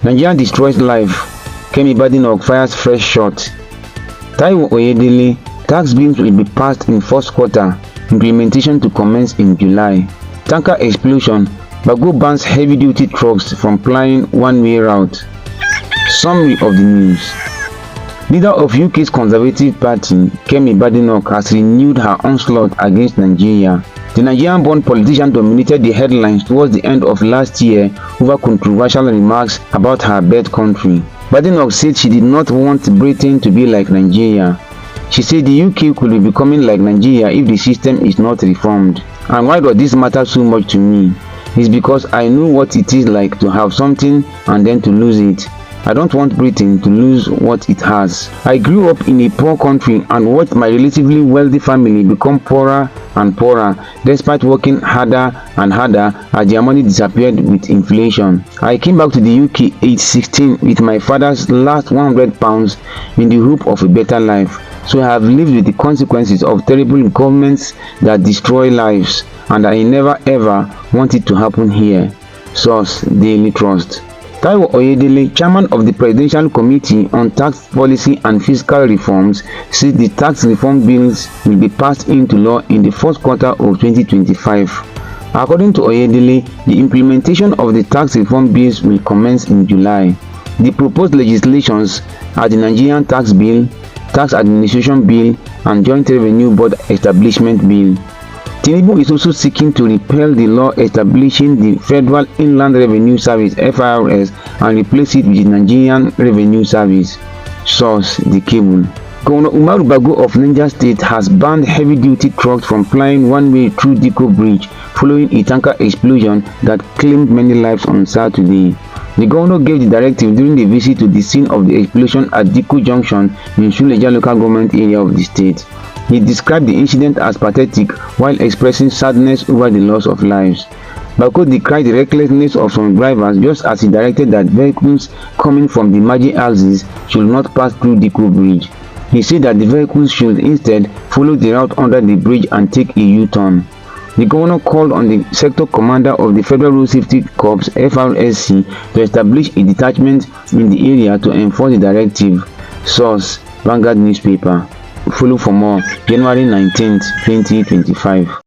Nigeria destroys life. Kemi Badenoch fires fresh shot. Taiwo Oyedele, tax bills will be passed in first quarter. Implementation to commence in July. Tanker explosion. Bago bans heavy-duty trucks from plying one-way route. Summary of the news. Leader of UK's Conservative Party, Kemi Badenoch, has renewed her onslaught against Nigeria. The Nigerian-born politician dominated the headlines towards the end of last year over controversial remarks about her birth country. Badenoch said she did not want Britain to be like Nigeria. She said the UK could be becoming like Nigeria if the system is not reformed. And why does this matter so much to me? It's because I know what it is like to have something and then to lose it. I don't want Britain to lose what it has. I grew up in a poor country and watched my relatively wealthy family become poorer and poorer despite working harder and harder as their money disappeared with inflation. I came back to the UK age 16 with my father's last £100 in the hope of a better life. So I have lived with the consequences of terrible governments that destroy lives, and I never ever want it to happen here. Source: Daily Trust. Taiwo Oyedele, chairman of the Presidential Committee on Tax Policy and Fiscal Reforms, said the tax reform bills will be passed into law in the first quarter of 2025. According to Oyedele, the implementation of the tax reform bills will commence in July. The proposed legislations are the Nigerian Tax Bill, Tax Administration Bill, and Joint Revenue Board Establishment Bill. Tinubu is also seeking to repeal the law establishing the Federal Inland Revenue Service (FIRS) and replace it with the Nigerian Revenue Service. Source: The Cable. Governor Bago of Niger State has banned heavy-duty trucks from plying one-way through Diko Bridge following a tanker explosion that claimed many lives on Saturday. The governor gave the directive during the visit to the scene of the explosion at Diko Junction in Suleja local government area of the state. He described the incident as pathetic while expressing sadness over the loss of lives. Bago decried the recklessness of some drivers, just as he directed that vehicles coming from the Maji axis should not pass through Diko Bridge. He said that the vehicles should instead follow the route under the bridge and take a U-turn. The governor called on the sector commander of the Federal Road Safety Corps (FRSC) to establish a detachment in the area to enforce the directive. Source: Vanguard newspaper. Follow for more. January 19th, 2025.